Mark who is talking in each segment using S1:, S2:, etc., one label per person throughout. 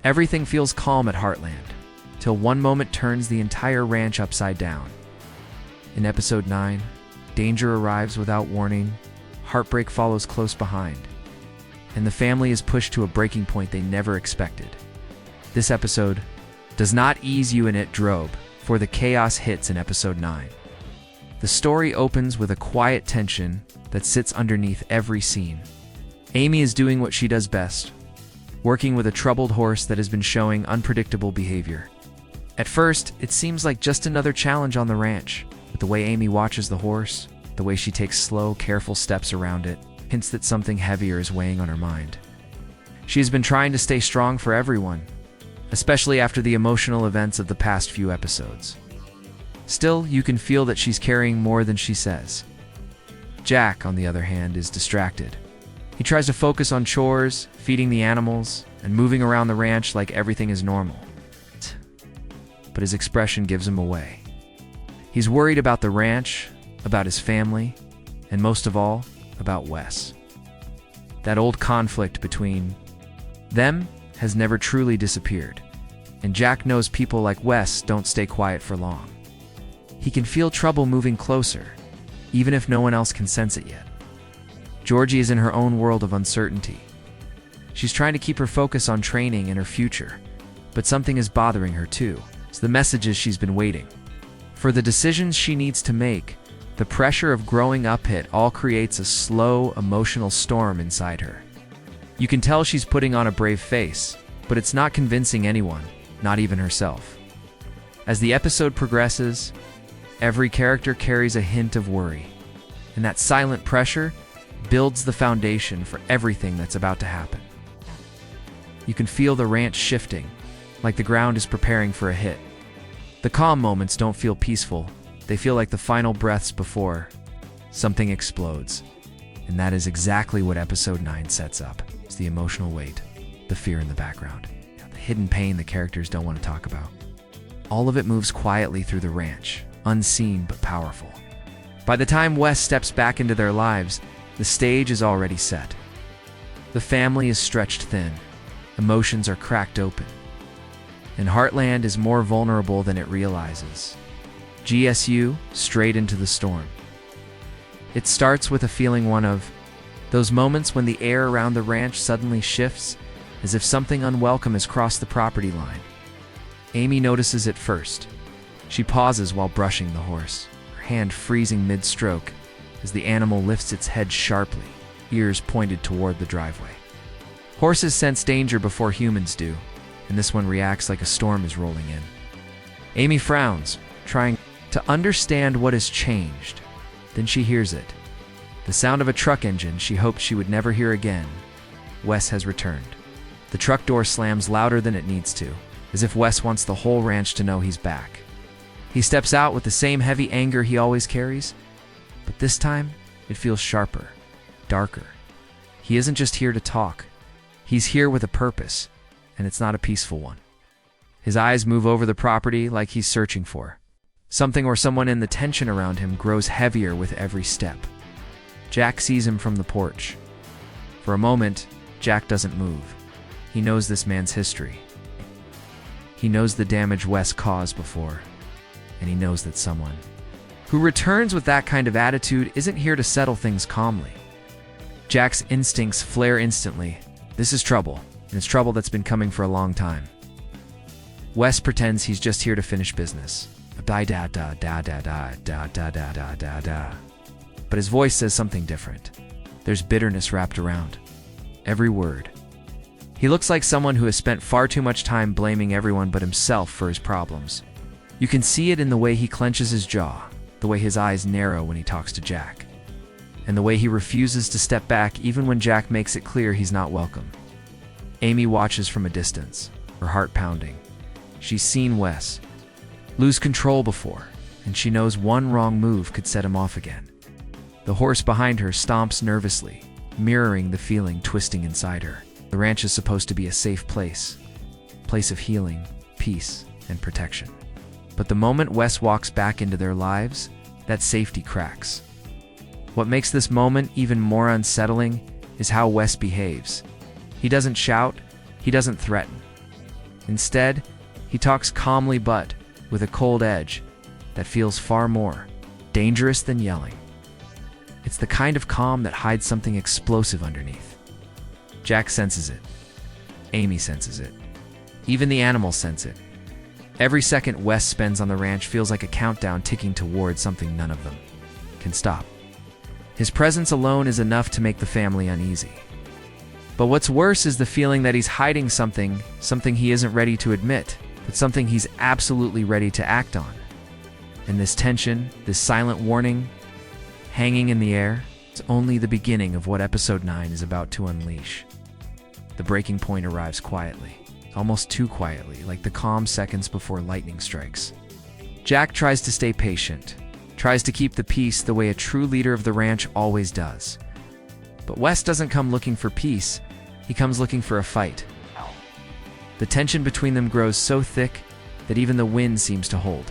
S1: Everything feels calm at Heartland, till one moment turns the entire ranch upside down. In episode 9, danger arrives without warning, heartbreak follows close behind, and the family is pushed to a breaking point they never expected. This episode does not ease you in it, drobe, for the chaos hits in episode 9. The story opens with a quiet tension that sits underneath every scene. Amy is doing what she does best, working with a troubled horse that has been showing unpredictable behavior. At first, it seems like just another challenge on the ranch, but the way Amy watches the horse, the way she takes slow, careful steps around it, hints that something heavier is weighing on her mind. She has been trying to stay strong for everyone, especially after the emotional events of the past few episodes. Still, you can feel that she's carrying more than she says. Jack, on the other hand, is distracted. He tries to focus on chores, feeding the animals, and moving around the ranch like everything is normal. But his expression gives him away. He's worried about the ranch, about his family, and most of all, about Wes. That old conflict between them has never truly disappeared, and Jack knows people like Wes don't stay quiet for long. He can feel trouble moving closer, even if no one else can sense it yet. Georgie is in her own world of uncertainty. She's trying to keep her focus on training and her future, but something is bothering her too. It's the messages she's been waiting for, the decisions she needs to make. The pressure of growing up all creates a slow, emotional storm inside her. You can tell she's putting on a brave face, but it's not convincing anyone, not even herself. As the episode progresses, every character carries a hint of worry, and that silent pressure builds the foundation for everything that's about to happen. You can feel the ranch shifting, like the ground is preparing for a hit. The calm moments don't feel peaceful. They feel like the final breaths before something explodes. And that is exactly what episode 9 sets up. It's the emotional weight, the fear in the background, the hidden pain the characters don't want to talk about. All of it moves quietly through the ranch, unseen but powerful. By the time Wes steps back into their lives, the stage is already set. The family is stretched thin. Emotions are cracked open. And Heartland is more vulnerable than it realizes. GSU, straight into the storm. It starts with a feeling, one of those moments when the air around the ranch suddenly shifts, as if something unwelcome has crossed the property line. Amy notices it first. She pauses while brushing the horse, her hand freezing mid-stroke as the animal lifts its head sharply, ears pointed toward the driveway. Horses sense danger before humans do, and this one reacts like a storm is rolling in. Amy frowns, trying to understand what has changed. Then she hears it. The sound of a truck engine she hoped she would never hear again. Wes has returned. The truck door slams louder than it needs to, as if Wes wants the whole ranch to know he's back. He steps out with the same heavy anger he always carries, but this time it feels sharper, darker. He isn't just here to talk. He's here with a purpose, and it's not a peaceful one. His eyes move over the property like he's searching for something or someone, and the tension around him grows heavier with every step. Jack sees him from the porch. For a moment, Jack doesn't move. He knows this man's history. He knows the damage Wes caused before, and he knows that someone who returns with that kind of attitude isn't here to settle things calmly. Jack's instincts flare instantly. This is trouble, and it's trouble that's been coming for a long time. Wes pretends he's just here to finish business. But his voice says something different. There's bitterness wrapped around every word. He looks like someone who has spent far too much time blaming everyone but himself for his problems. You can see it in the way he clenches his jaw, the way his eyes narrow when he talks to Jack, and the way he refuses to step back even when Jack makes it clear he's not welcome. Amy watches from a distance, her heart pounding. She's seen Wes lose control before, and she knows one wrong move could set him off again. The horse behind her stomps nervously, mirroring the feeling twisting inside her. The ranch is supposed to be a safe place of healing, peace, and protection. But the moment Wes walks back into their lives, that safety cracks. What makes this moment even more unsettling is how Wes behaves. He doesn't shout, he doesn't threaten. Instead, he talks calmly but with a cold edge that feels far more dangerous than yelling. It's the kind of calm that hides something explosive underneath. Jack senses it. Amy senses it. Even the animals sense it. Every second Wes spends on the ranch feels like a countdown ticking towards something none of them can stop. His presence alone is enough to make the family uneasy. But what's worse is the feeling that he's hiding something he isn't ready to admit, but something he's absolutely ready to act on. And this tension, this silent warning, hanging in the air, it's only the beginning of what Episode 9 is about to unleash. The breaking point arrives quietly, almost too quietly, like the calm seconds before lightning strikes. Jack tries to stay patient, tries to keep the peace the way a true leader of the ranch always does. But Wes doesn't come looking for peace, he comes looking for a fight. The tension between them grows so thick that even the wind seems to hold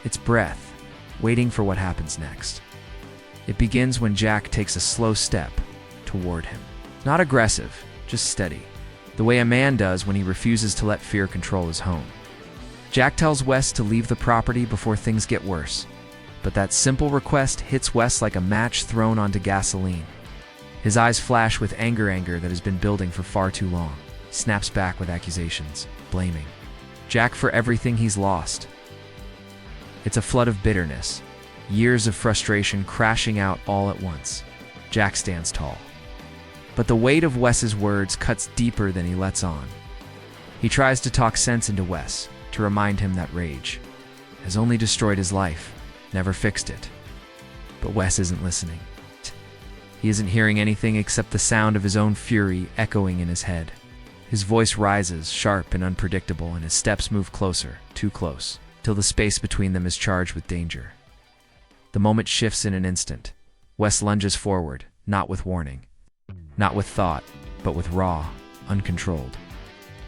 S1: its breath, waiting for what happens next. It begins when Jack takes a slow step toward him. Not aggressive, just steady, the way a man does when he refuses to let fear control his home. Jack tells Wes to leave the property before things get worse, but that simple request hits Wes like a match thrown onto gasoline. His eyes flash with anger that has been building for far too long. He snaps back with accusations, blaming Jack for everything he's lost. It's a flood of bitterness, years of frustration crashing out all at once. Jack stands tall. But the weight of Wes's words cuts deeper than he lets on. He tries to talk sense into Wes, to remind him that rage has only destroyed his life, never fixed it. But Wes isn't listening. He isn't hearing anything except the sound of his own fury echoing in his head. His voice rises, sharp and unpredictable, and his steps move closer, too close, till the space between them is charged with danger. The moment shifts in an instant. Wes lunges forward, not with warning, not with thought, but with raw, uncontrolled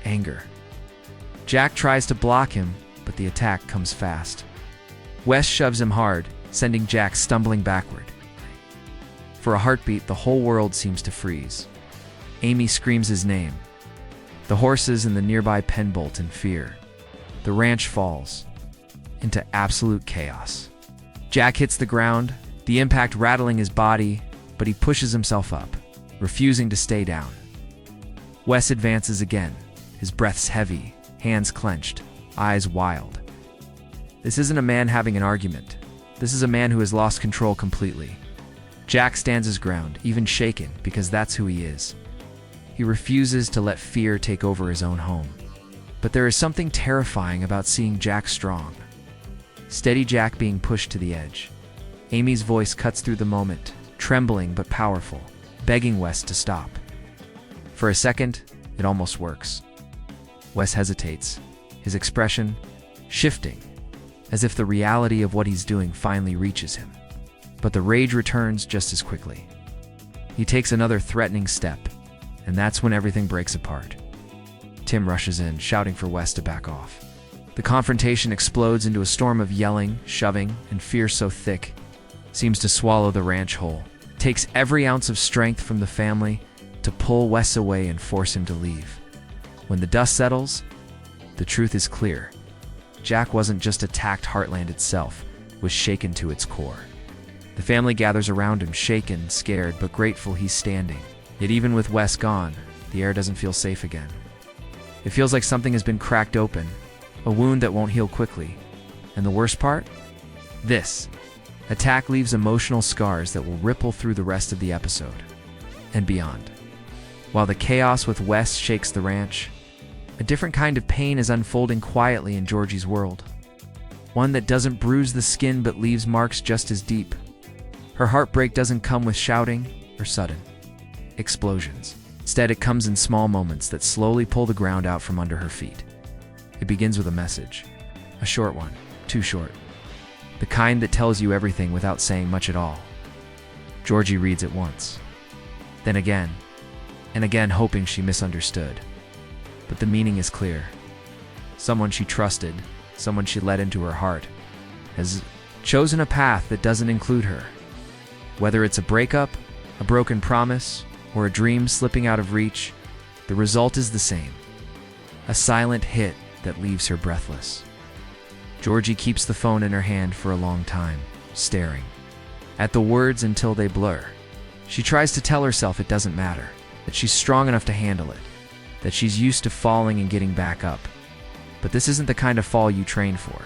S1: anger. Jack tries to block him, but the attack comes fast. Wes shoves him hard, sending Jack stumbling backward. For a heartbeat, the whole world seems to freeze. Amy screams his name. The horses in the nearby pen bolt in fear. The ranch falls into absolute chaos. Jack hits the ground, the impact rattling his body, but he pushes himself up, refusing to stay down. Wes advances again, his breaths heavy, hands clenched, eyes wild. This isn't a man having an argument. This is a man who has lost control completely. Jack stands his ground, even shaken, because that's who he is. He refuses to let fear take over his own home. But there is something terrifying about seeing Jack strong. Steady Jack being pushed to the edge. Amy's voice cuts through the moment, trembling but powerful, begging Wes to stop. For a second, it almost works. Wes hesitates, his expression shifting, as if the reality of what he's doing finally reaches him. But the rage returns just as quickly. He takes another threatening step, and that's when everything breaks apart. Tim rushes in, shouting for Wes to back off. The confrontation explodes into a storm of yelling, shoving, and fear so thick, seems to swallow the ranch whole. It takes every ounce of strength from the family to pull Wes away and force him to leave. When the dust settles, the truth is clear. Jack wasn't just attacked, Heartland itself was shaken to its core. The family gathers around him, shaken, scared, but grateful he's standing. Yet even with Wes gone, the air doesn't feel safe again. It feels like something has been cracked open, a wound that won't heal quickly. And the worst part? This attack leaves emotional scars that will ripple through the rest of the episode and beyond. While the chaos with Wes shakes the ranch, a different kind of pain is unfolding quietly in Georgie's world. One that doesn't bruise the skin but leaves marks just as deep. Her heartbreak doesn't come with shouting or sudden explosions. Instead, it comes in small moments that slowly pull the ground out from under her feet. It begins with a message, a short one, too short. The kind that tells you everything without saying much at all. Georgie reads it once, then again, and again, hoping she misunderstood. But the meaning is clear. Someone she trusted, someone she let into her heart, has chosen a path that doesn't include her. Whether it's a breakup, a broken promise, or a dream slipping out of reach, the result is the same. a silent hit that leaves her breathless. Georgie keeps the phone in her hand for a long time, staring at the words until they blur. She tries to tell herself it doesn't matter, that she's strong enough to handle it, that she's used to falling and getting back up. But this isn't the kind of fall you train for.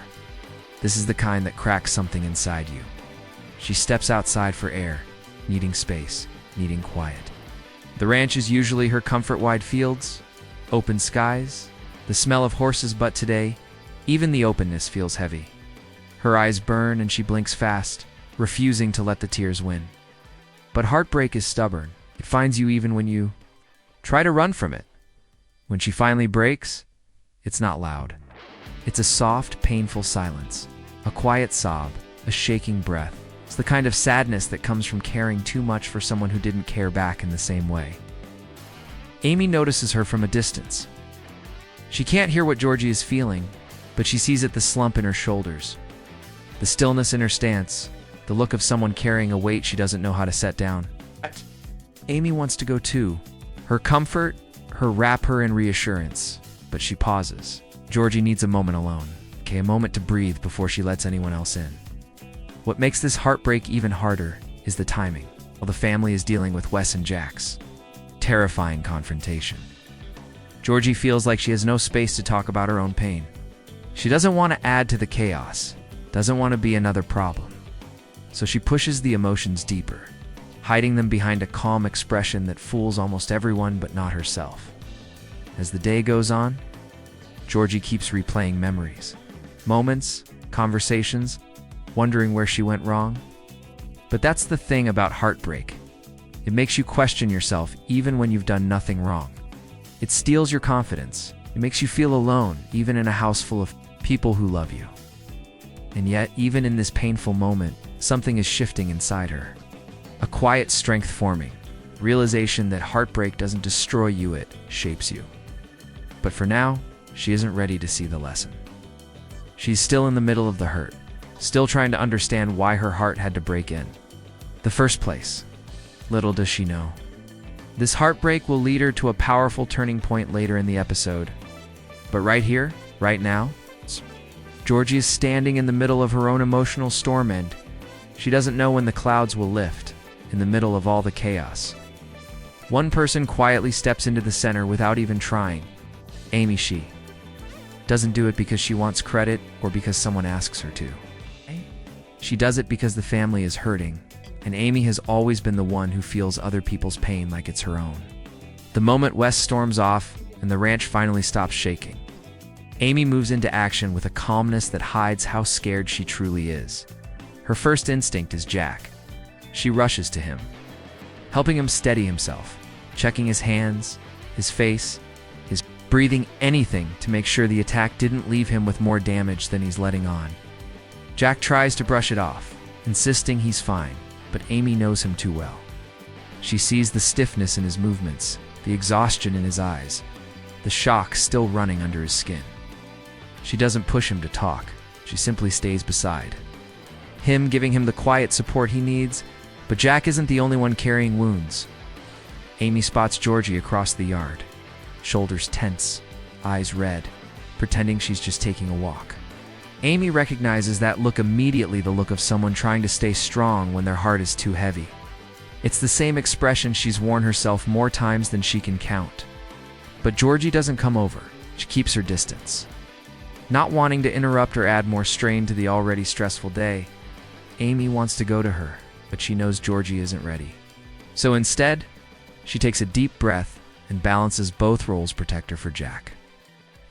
S1: This is the kind that cracks something inside you. She steps outside for air, needing space, needing quiet. The ranch is usually her comfort-wide fields, open skies, the smell of horses, but today, even the openness feels heavy. Her eyes burn and she blinks fast, refusing to let the tears win. But heartbreak is stubborn. It finds you even when you try to run from it. When she finally breaks, it's not loud. It's a soft, painful silence, a quiet sob, a shaking breath. It's the kind of sadness that comes from caring too much for someone who didn't care back in the same way. Amy notices her from a distance. She can't hear what Georgie is feeling, but she sees it, the slump in her shoulders, the stillness in her stance, the look of someone carrying a weight she doesn't know how to set down. Amy wants to go too. Her comfort, her wrap her in reassurance, but she pauses. Georgie needs a moment alone, a moment to breathe before she lets anyone else in. What makes this heartbreak even harder is the timing, while the family is dealing with Wes and Jack's terrifying confrontation. Georgie feels like she has no space to talk about her own pain. She doesn't want to add to the chaos, doesn't want to be another problem. So she pushes the emotions deeper, hiding them behind a calm expression that fools almost everyone but not herself. As the day goes on, Georgie keeps replaying memories, moments, conversations, wondering where she went wrong. But that's the thing about heartbreak. It makes you question yourself even when you've done nothing wrong. It steals your confidence. It makes you feel alone, even in a house full of people who love you. And yet, even in this painful moment, something is shifting inside her. A quiet strength forming, realization that heartbreak doesn't destroy you, it shapes you. But for now, she isn't ready to see the lesson. She's still in the middle of the hurt, still trying to understand why her heart had to break in the first place. Little does she know, this heartbreak will lead her to a powerful turning point later in the episode. But right here, right now, Georgie is standing in the middle of her own emotional storm, and she doesn't know when the clouds will lift in the middle of all the chaos. One person quietly steps into the center without even trying. Amy. She doesn't do it because she wants credit or because someone asks her to. She does it because the family is hurting, and Amy has always been the one who feels other people's pain like it's her own. The moment Wes storms off and the ranch finally stops shaking, Amy moves into action with a calmness that hides how scared she truly is. Her first instinct is Jack. She rushes to him, helping him steady himself, checking his hands, his face, his breathing, anything to make sure the attack didn't leave him with more damage than he's letting on. Jack tries to brush it off, insisting he's fine, but Amy knows him too well. She sees the stiffness in his movements, the exhaustion in his eyes, the shock still running under his skin. She doesn't push him to talk, she simply stays beside him, giving him the quiet support he needs. But Jack isn't the only one carrying wounds. Amy spots Georgie across the yard, shoulders tense, eyes red, pretending she's just taking a walk. Amy recognizes that look immediately, the look of someone trying to stay strong when their heart is too heavy. It's the same expression she's worn herself more times than she can count. But Georgie doesn't come over. She keeps her distance, not wanting to interrupt or add more strain to the already stressful day. Amy wants to go to her, but she knows Georgie isn't ready. So instead, she takes a deep breath and balances both roles, protector for Jack,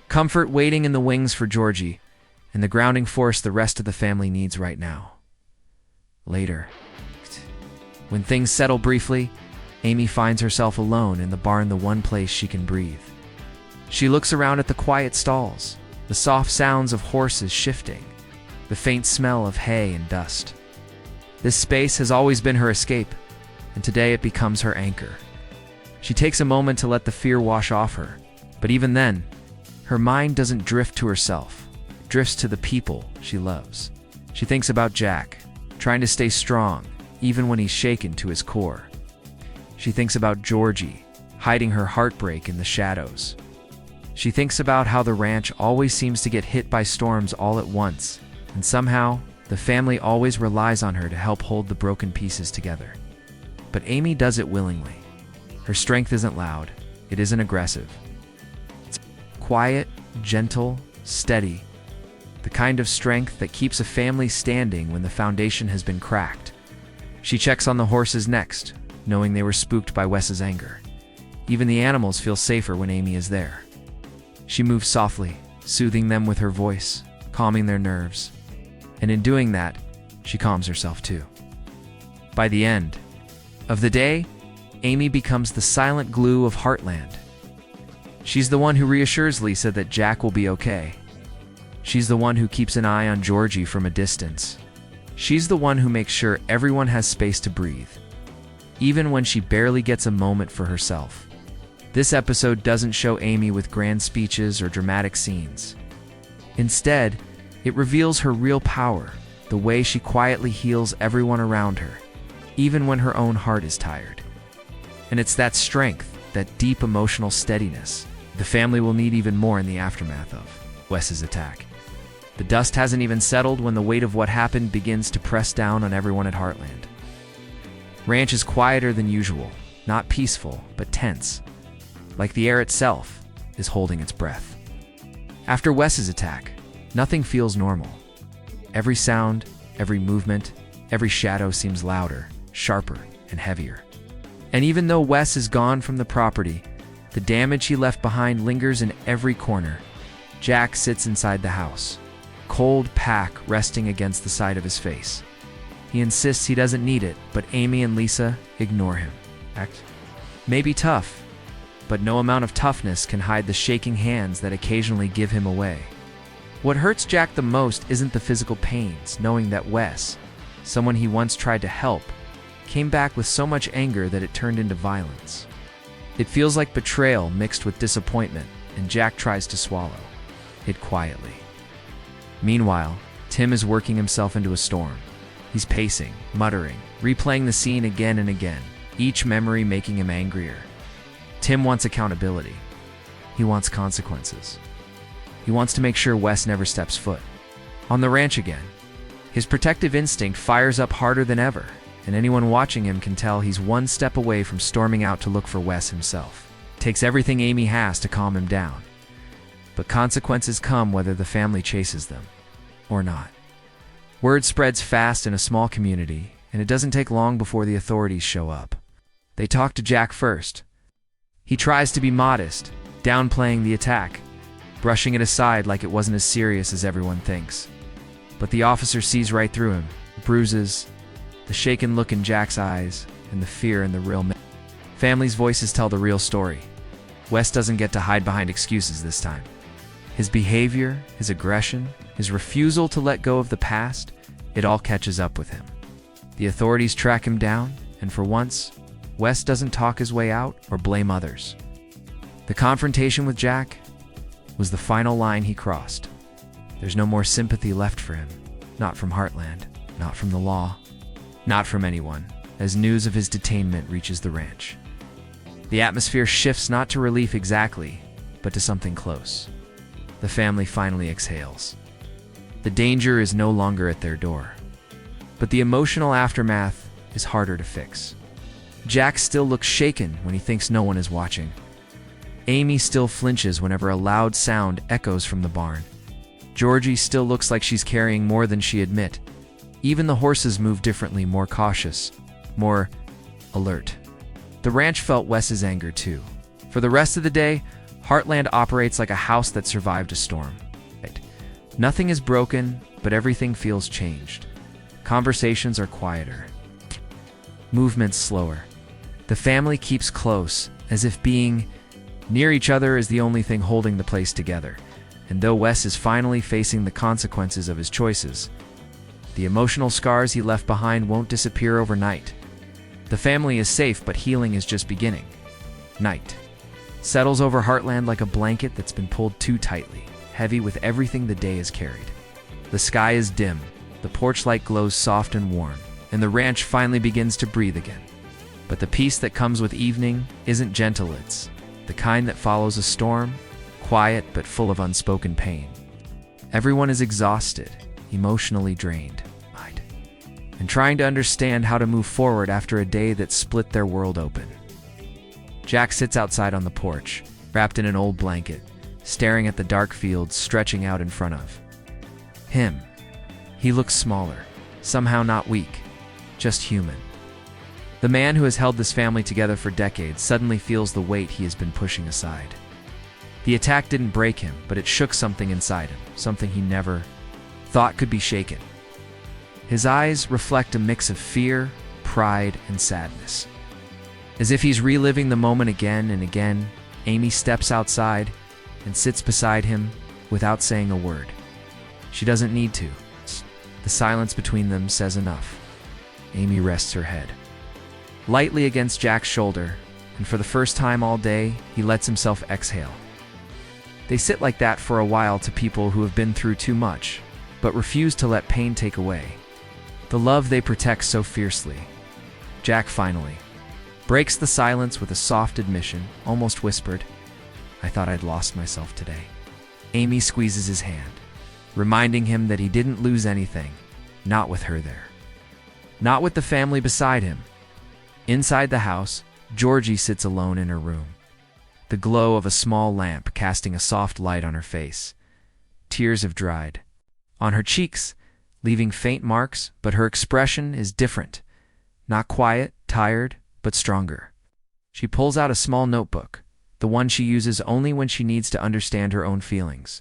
S1: comfort waiting in the wings for Georgie, and the grounding force the rest of the family needs right now. Later, when things settle briefly, Amy finds herself alone in the barn, the one place she can breathe. She looks around at the quiet stalls, the soft sounds of horses shifting, the faint smell of hay and dust. This space has always been her escape, and today it becomes her anchor. She takes a moment to let the fear wash off her, but even then, her mind doesn't drift to herself. It drifts to the people she loves. She thinks about Jack, trying to stay strong, even when he's shaken to his core. She thinks about Georgie, hiding her heartbreak in the shadows. She thinks about how the ranch always seems to get hit by storms all at once, and somehow, the family always relies on her to help hold the broken pieces together. But Amy does it willingly. Her strength isn't loud, it isn't aggressive. It's quiet, gentle, steady, the kind of strength that keeps a family standing when the foundation has been cracked. She checks on the horses next, knowing they were spooked by Wes's anger. Even the animals feel safer when Amy is there. She moves softly, soothing them with her voice, calming their nerves. And in doing that, she calms herself too. By the end of the day, Amy becomes the silent glue of Heartland. She's the one who reassures Lisa that Jack will be okay. She's the one who keeps an eye on Georgie from a distance. She's the one who makes sure everyone has space to breathe, even when she barely gets a moment for herself. This episode doesn't show Amy with grand speeches or dramatic scenes. Instead, it reveals her real power, the way she quietly heals everyone around her, even when her own heart is tired. And it's that strength, that deep emotional steadiness, the family will need even more in the aftermath of Wes's attack. The dust hasn't even settled when the weight of what happened begins to press down on everyone at Heartland. Ranch is quieter than usual, not peaceful, but tense. Like the air itself is holding its breath. After Wes's attack, nothing feels normal. Every sound, every movement, every shadow seems louder, sharper, and heavier. And even though Wes is gone from the property, the damage he left behind lingers in every corner. Jack sits inside the house, cold pack resting against the side of his face. He insists he doesn't need it, but Amy and Lisa ignore him. Act may be tough, but no amount of toughness can hide the shaking hands that occasionally give him away. What hurts Jack the most isn't the physical pains, knowing that Wes, someone he once tried to help, came back with so much anger that it turned into violence. It feels like betrayal mixed with disappointment, and Jack tries to swallow it quietly. Meanwhile, Tim is working himself into a storm. He's pacing, muttering, replaying the scene again and again, each memory making him angrier. Tim wants accountability. He wants consequences. He wants to make sure Wes never steps foot on the ranch again. His protective instinct fires up harder than ever, and anyone watching him can tell he's one step away from storming out to look for Wes himself. It takes everything Amy has to calm him down. But consequences come whether the family chases them or not. Word spreads fast in a small community, and it doesn't take long before the authorities show up. They talk to Jack first. He tries to be modest, downplaying the attack, brushing it aside like it wasn't as serious as everyone thinks. But the officer sees right through him, the bruises, the shaken look in Jack's eyes, and the fear in the real man. Family's voices tell the real story. Wes doesn't get to hide behind excuses this time. His behavior, his aggression, his refusal to let go of the past, it all catches up with him. The authorities track him down, and for once, Wes doesn't talk his way out or blame others. The confrontation with Jack was the final line he crossed. There's no more sympathy left for him, not from Heartland, not from the law, not from anyone, as news of his detainment reaches the ranch. The atmosphere shifts not to relief exactly, but to something close. The family finally exhales. The danger is no longer at their door, but the emotional aftermath is harder to fix. Jack still looks shaken when he thinks no one is watching. Amy still flinches whenever a loud sound echoes from the barn. Georgie still looks like she's carrying more than she admit. Even the horses move differently, more cautious, more alert. The ranch felt Wes's anger too. For the rest of the day, Heartland operates like a house that survived a storm. Nothing is broken, but everything feels changed. Conversations are quieter. Movements slower. The family keeps close, as if being near each other is the only thing holding the place together. And though Wes is finally facing the consequences of his choices, the emotional scars he left behind won't disappear overnight. The family is safe, but healing is just beginning. Night settles over Heartland like a blanket that's been pulled too tightly, heavy with everything the day has carried. The sky is dim, the porch light glows soft and warm, and the ranch finally begins to breathe again. But the peace that comes with evening isn't gentle, it's the kind that follows a storm, quiet but full of unspoken pain. Everyone is exhausted, emotionally drained, and trying to understand how to move forward after a day that split their world open. Jack sits outside on the porch, wrapped in an old blanket, staring at the dark fields stretching out in front of him. He looks smaller, somehow not weak, just human. The man who has held this family together for decades suddenly feels the weight he has been pushing aside. The attack didn't break him, but it shook something inside him, something he never thought could be shaken. His eyes reflect a mix of fear, pride, and sadness. As if he's reliving the moment again and again, Amy steps outside and sits beside him without saying a word. She doesn't need to. The silence between them says enough. Amy rests her head lightly against Jack's shoulder, and for the first time all day, he lets himself exhale. They sit like that for a while to people who have been through too much, but refuse to let pain take away the love they protect so fiercely. Jack finally breaks the silence with a soft admission, almost whispered, "I thought I'd lost myself today." Amy squeezes his hand, reminding him that he didn't lose anything, not with her there. Not with the family beside him. Inside the house, Georgie sits alone in her room, the glow of a small lamp casting a soft light on her face. Tears have dried on her cheeks, leaving faint marks, but her expression is different. Not quiet, tired, but stronger. She pulls out a small notebook, the one she uses only when she needs to understand her own feelings.